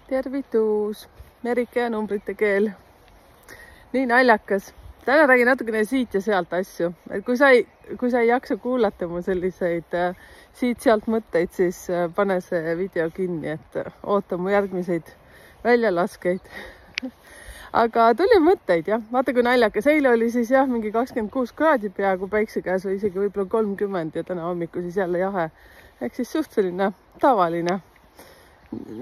Tervitus, Merike ja numbrite keel. Nii naljakas. Täna räägin natukene siit ja sealt asju. Kui sa ei jaksa kuulata mu selliseid siit-sealt mõtteid, siis pane see video kinni, et oota mu järgmiseid väljalaskeid. Aga tuli mõtteid, jah. Vaata, kui naljakas. Eile oli siis jah, mingi 26 kraadi peaaegu päikse käes või isegi võib-olla 30 ja täna hommiku siis jälle jahe. Ehk siis suht selline tavaline.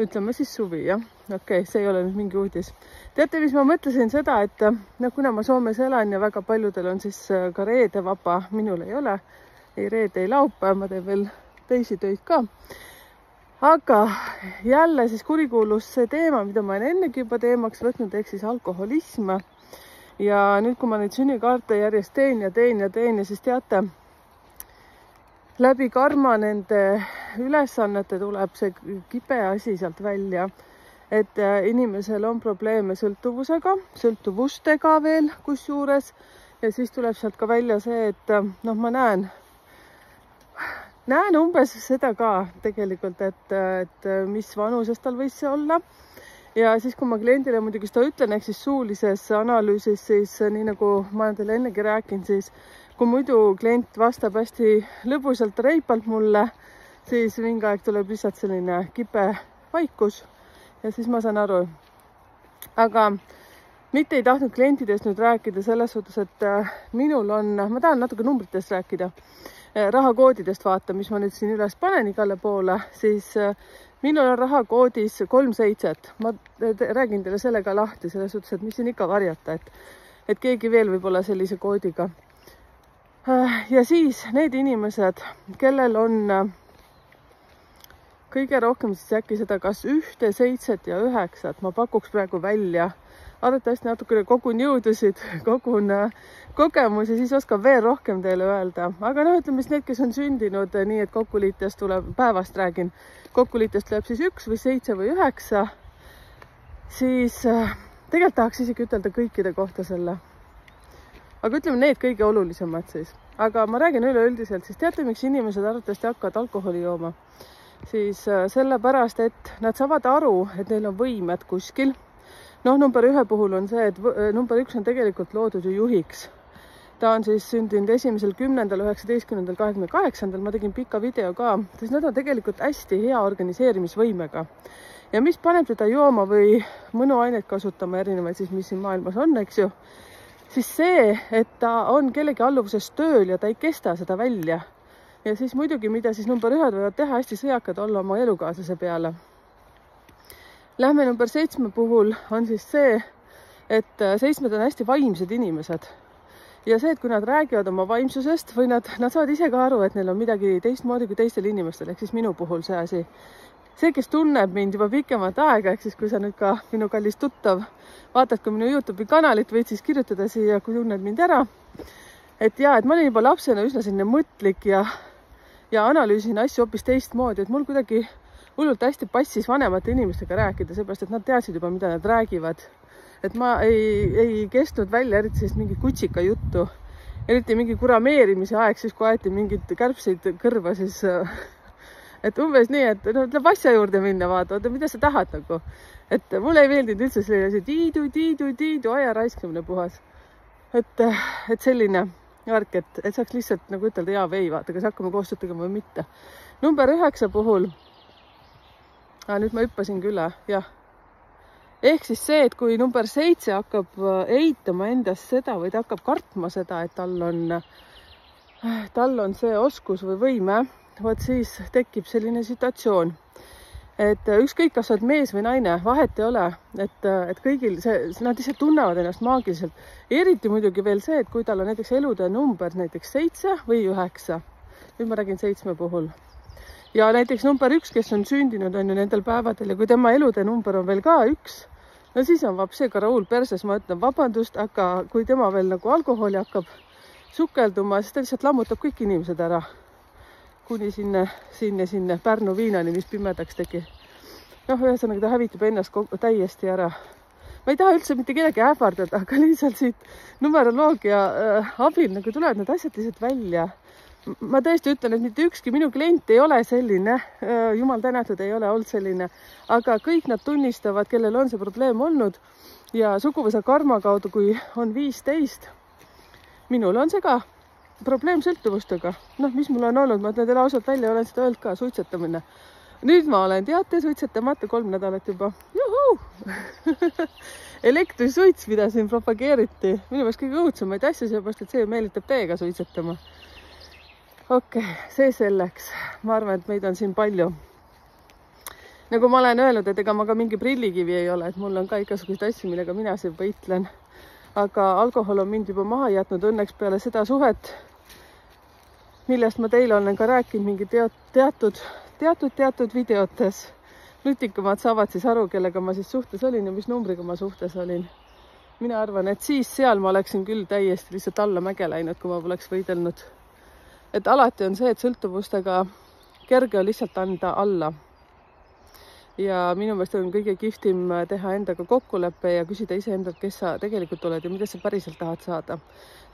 Ütleme siis suvi, jah. Okei, see ei ole nüüd mingi uudis. Teate, mis ma mõtlesin seda, et kuna ma Soomes elan ja väga paljudel on siis ka reede vaba, minul ei ole, ei reede, ei laupäev, ma teen veel teisi töid ka. Aga jälle siis kurikuulus see teema, mida ma olen ennegi juba teemaks võtnud, ehk siis alkoholism. Ja nüüd, kui ma neid sünnikaarte järjest teen ja siis teate, läbi karma nende ülesannete tuleb see kibe asi sealt välja, et inimesel on probleeme sõltuvustega veel kusjuures ja siis tuleb sealt ka välja see, et ma näen umbes seda ka tegelikult, et mis vanuses tal võis see olla. Ja siis, kui ma kliendile muidugi seda ütlen, ehk siis suulises analüüsis, siis nii nagu ma olen teile ennegi rääkinud, siis kui muidu klient vastab hästi lõbusalt reipalt mulle, siis mingi aeg tuleb lihtsalt selline kibe vaikus ja siis ma saan aru. Aga mitte ei tahtnud klientidest nüüd rääkida selles suhtes, et minul on, ma tahan natuke numbritest rääkida, rahakoodidest vaata, mis ma nüüd siin üles panen igale poole, siis minul on rahakoodis 37. Ma räägin teile sellega lahti, selles suhtes, et mis siin ikka varjata, et keegi veel võib olla sellise koodiga. Ja siis need inimesed, kellel on kõige rohkem siis äkki seda kas 1, 7 ja 9, ma pakuks praegu välja. Arvatavasti natukene kogun jõudusid, kogun kogemusi, siis oskan veel rohkem teile öelda. Aga ütleme siis need, kes on sündinud nii, et kokkuliitest tuleb, päevast räägin, kokkuliitest tuleb siis 1 või 7 või 9, siis tegelikult tahaks isegi ütelda kõikide kohta selle. Aga ütleme need kõige olulisemad siis. Aga ma räägin üleüldiselt, siis teate, miks inimesed arvatavasti hakkavad alkoholi jooma? Siis sellepärast, et nad saavad aru, et neil on võimed kuskil. Number 1 puhul on see, et number 1 on tegelikult loodud ju juhiks. Ta on siis sündinud 1. 10., 19., 28. Ma tegin pika video ka, sest nad on tegelikult hästi hea organiseerimisvõimega. Ja mis paneb teda jooma või mõnuaineid kasutama erinevaid siis, mis siin maailmas on, eks ju, siis see, et ta on kellegi alluvuses tööl ja ta ei kesta seda välja. Ja siis muidugi, mida siis number 1 võivad teha, hästi sõjakad olla oma elukaaslase peale. Lähme number 7 puhul on siis see, et 7 on hästi vaimsed inimesed. Ja see, et kui nad räägivad oma vaimsusest või nad saavad ise ka aru, et neil on midagi teistmoodi kui teistel inimestel, ehk siis minu puhul see asi. See, kes tunneb mind juba pikemat aega, ehk siis kui sa nüüd ka minu kallis tuttav vaatad ka minu YouTube'i kanalit, võid siis kirjutada siia, kui tunned mind ära. Et ma olin juba lapsena üsna selline mõtlik ja analüüsin asju hoopis teistmoodi, et mul kuidagi hullult hästi passis vanemate inimestega rääkida, seepärast, et nad teadsid juba, mida nad räägivad. Et ma ei kestnud välja eriti sellist mingit kutsika juttu, eriti mingi kurameerimise aeg, siis kui aeti mingid kärbseid kõrva, siis et umbes nii, et tuleb asja juurde minna, vaata, mida sa tahad nagu. Et mulle ei meeldinud üldse selline tiidu, aja raiskamine puhas. Et selline värk, et saaks lihtsalt nagu ütelda ja või vaata, kas hakkame koostööd tegema või mitte. Number 9 puhul, nüüd ma hüppasin üle, jah. Ehk siis see, et kui number 7 hakkab eitama endast seda või ta hakkab kartma seda, et tal on see oskus või võime, vot siis tekib selline situatsioon. Et ükskõik, kas oled mees või naine, vahet ei ole, et kõigil nad lihtsalt tunnevad ennast maagiliselt. Eriti muidugi veel see, et kui tal on näiteks elude number näiteks 7 või 9, nüüd ma räägin 7 puhul. Ja näiteks number 1, kes on sündinud on ju nendel päevadel ja kui tema elude number on veel ka 1, no siis on vab see Raul perses, ma ütlen vabandust, aga kui tema veel nagu alkoholi hakkab sukelduma, siis ta lihtsalt lammutab kõik inimesed ära. Kuni sinne Pärnu viinani, mis pimedaks tegi. Ühesõnaga ta hävitab ennast täiesti ära. Ma ei taha üldse mitte kedagi ähvardada, aga lihtsalt siit numeroloogia abil nagu tulevad need asjad lihtsalt välja. ma tõesti ütlen, et mitte ükski minu klient ei ole selline, jumal tänatud, ei ole olnud selline, aga kõik nad tunnistavad, kellel on see probleem olnud ja suguvõsa karma kaudu, kui on 15, minul on see ka probleem sõltuvustega. Noh, mis mul on olnud, ma ütlen teile ausalt välja, olen seda öelnud ka, suitsetamine. Nüüd ma olen teate suitsetamata 3 nädalat juba. Juhuu! Elektrisuits, mida siin propageeriti, minu meelest kõige õudsemaid asju, seepärast, et see meelitab täiega suitsetama. Okei, see selleks. Ma arvan, et meid on siin palju. Nagu ma olen öelnud, et ega ma ka mingi prillikivi ei ole, et mul on ka igasugused asju, millega mina siin võitlen. Aga alkohol on mind juba maha jätnud õnneks peale seda suhet, millest ma teile olen ka rääkinud mingi teatud videotes. Nutikamad saavad siis aru, kellega ma siis suhtes olin ja mis numbriga ma suhtes olin. Mina arvan, et siis seal ma oleksin küll täiesti lihtsalt alla mäge läinud, kui ma poleks võidelnud. Et alati on see, et sõltuvustega kerge on lihtsalt anda alla. Ja minu meelest on kõige kihvtim teha endaga kokkuleppe ja küsida iseendalt, kes sa tegelikult oled ja mida sa päriselt tahad saada.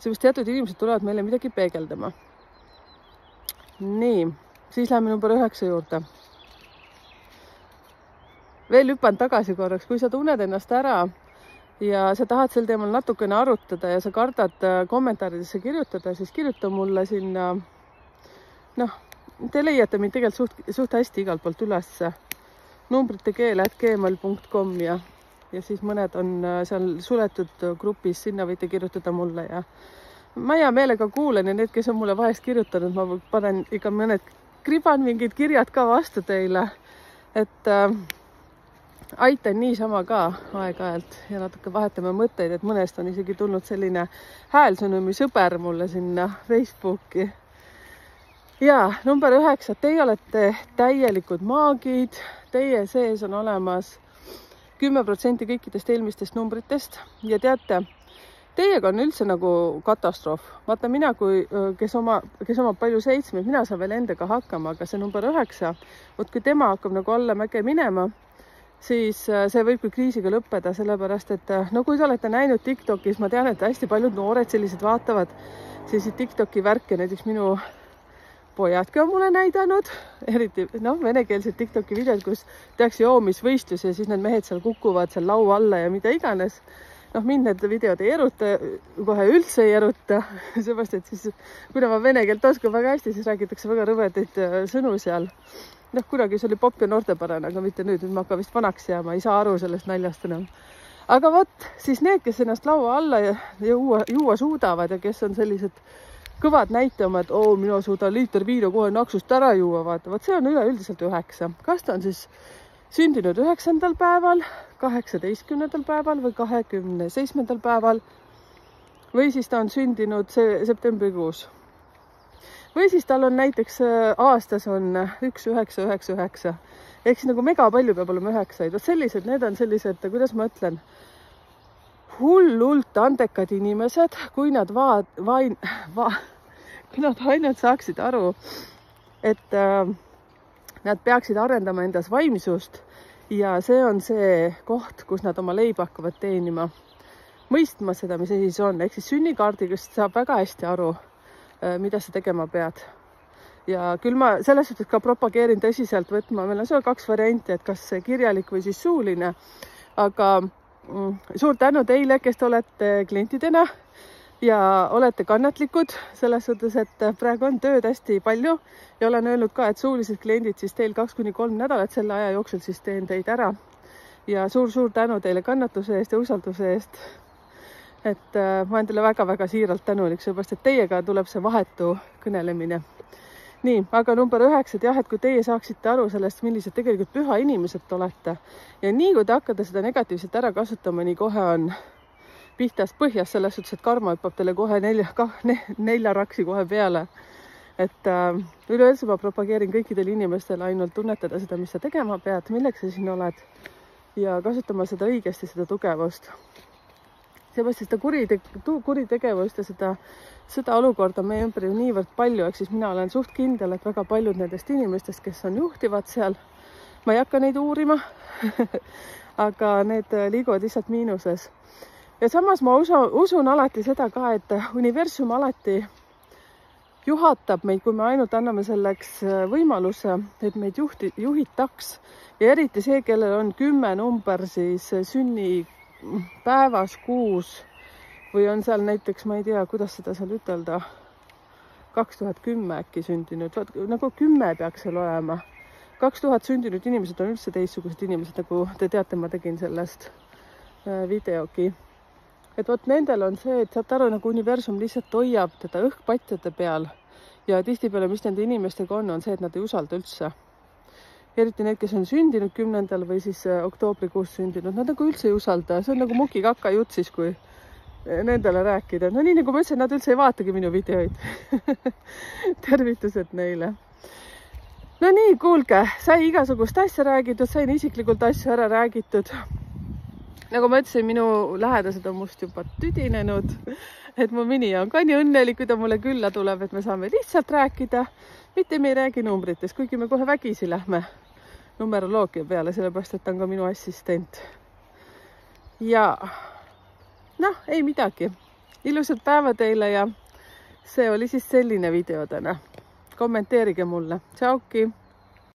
Seepärast teatud inimesed tulevad meile midagi peegeldama. Nii, siis läheme number 9 juurde. Veel hüppan tagasi korraks, kui sa tunned ennast ära ja sa tahad sel teemal natukene arutada ja sa kardad kommentaaridesse kirjutada, siis kirjuta mulle sinna, noh, te leiate mind tegelikult suht hästi igalt poolt ülesse. numbrittekeel@gmail.com ja siis mõned on seal suletud grupis, sinna võite kirjutada mulle ja ma hea meelega kuulen ja need, kes on mulle vahest kirjutanud, ma panen ikka kriban mingid kirjad ka vastu teile, et aitan niisama ka aeg-ajalt ja natuke vahetame mõtteid, et mõnest on isegi tulnud selline häälsõnumi sõber mulle sinna Facebooki. Ja number 9, teie olete täielikud maagid, teie sees on olemas 10% kõikidest eelmistest numbritest ja teate, teiega on üldse nagu katastroof. Vaata mina, kes omab palju 7, mina saan veel endaga hakkama, aga see number 9, võt kui tema hakkab nagu alla mäge minema, siis see võib kui kriisiga lõppeda, sellepärast et no kui te olete näinud TikTokis, ma tean, et hästi paljud noored sellised vaatavad selliseid TikToki värke, näiteks minu pojadki on mulle näidanud, eriti venekeelsed TikToki videod, kus tehakse joomisvõistlus ja siis need mehed seal kukuvad seal laua alla ja mida iganes. Noh, mind need videod ei eruta, kohe üldse ei eruta, seepärast, et siis, kuna ma vene keelt oskan väga hästi, siis räägitakse väga rõvedaid sõnu seal. Noh, kunagi see oli popp ja noortepärane, aga mitte nüüd ma hakkan vist vanaks jääma, ei saa aru sellest naljast enam. Aga vot, siis need, kes ennast laua alla juua suudavad ja kes on sellised kõvad näitama, et mina suudan liiter viina kohe naksust ära juua, vaata, vot see on üleüldiselt 9. Kas ta on siis sündinud 9. päeval, 18. päeval või 27. päeval või siis ta on sündinud septembrikuus. Või siis tal on näiteks aastas on 1999. Ehk siis nagu mega palju peab olema 9. Vot sellised, need on sellised, kuidas ma ütlen, hullult andekad inimesed, kui nad ainult saaksid aru, et nad peaksid arendama endas vaimsust ja see on see koht, kus nad oma leiba hakkavad teenima. Mõistma seda, mis siis on. Ehk siis sünnikaardist saab väga hästi aru, mida sa tegema pead. Ja küll ma selles suhtes ka propageerin tõsiselt võtma. Meil on seal 2 varianti, et kas kirjalik või siis suuline. Aga suur tänu teile, kes te olete klientidena ja olete kannatlikud selles suhtes, et praegu on tööd hästi palju ja olen öelnud ka, et suulised kliendid siis teil 2-3 nädalat selle aja jooksul siis teen teid ära. Ja suur tänu teile kannatuse eest ja usalduse eest. Et ma olen teile väga-väga siiralt tänulik, seepärast, et teiega tuleb see vahetu kõnelemine. Nii, aga number 9, jah, et kui teie saaksite aru sellest, millised tegelikult püha inimesed te olete ja nii kui te hakkate seda negatiivselt ära kasutama, nii kohe on pihtast põhjas selles suhtes, et karma hüppab teile kohe 4 raksi kohe peale. Et üleüldse ma propageerin kõikidele inimestele ainult tunnetada seda, mis sa tegema pead, milleks sa siin oled ja kasutama seda õigesti, seda tugevust. Seepärast seda kuritegevust ja seda olukorda meie ümber ju niivõrd palju, ehk siis mina olen suht kindel, et väga paljud nendest inimestest, kes on juhtivad seal, ma ei hakka neid uurima, aga need liiguvad lihtsalt miinuses. Ja samas ma usun alati seda ka, et universum alati juhatab meid, kui me ainult anname selleks võimaluse, et meid juhitaks ja eriti see, kellel on 10 number siis sünnipäevas, kuus või on seal näiteks, ma ei tea, kuidas seda seal ütelda, 2010 äkki sündinud, nagu 10 peaks seal olema. 2000 sündinud inimesed on üldse teistsugused inimesed, nagu te teate, ma tegin sellest videogi. Et vot nendel on see, et saate aru, nagu universum lihtsalt hoiab teda õhkpatjade peal ja tihtipeale, mis nende inimestega on see, et nad ei usalda üldse. Eriti need, kes on sündinud 10. või siis oktoobrikuus sündinud, nad nagu üldse ei usalda. See on nagu muki-kaka jutt siis, kui nendele rääkida. No nii nagu ma ütlesin, nad üldse ei vaatagi minu videoid. Tervitused neile. No nii, kuulge, sai igasugust asja räägitud, sain isiklikult asju ära räägitud. Nagu ma ütlesin, minu lähedased on must juba tüdinenud, et mu mini on ka nii õnnelik, kui ta mulle külla tuleb, et me saame lihtsalt rääkida. Mitte me ei räägi numbrites, kuigi me kohe vägisi lähme numeroloogia peale, sellepärast, et ta on ka minu assistent. Ja noh, ei midagi. Ilusat päeva teile ja see oli siis selline video täna. Kommenteerige mulle. Tšauki!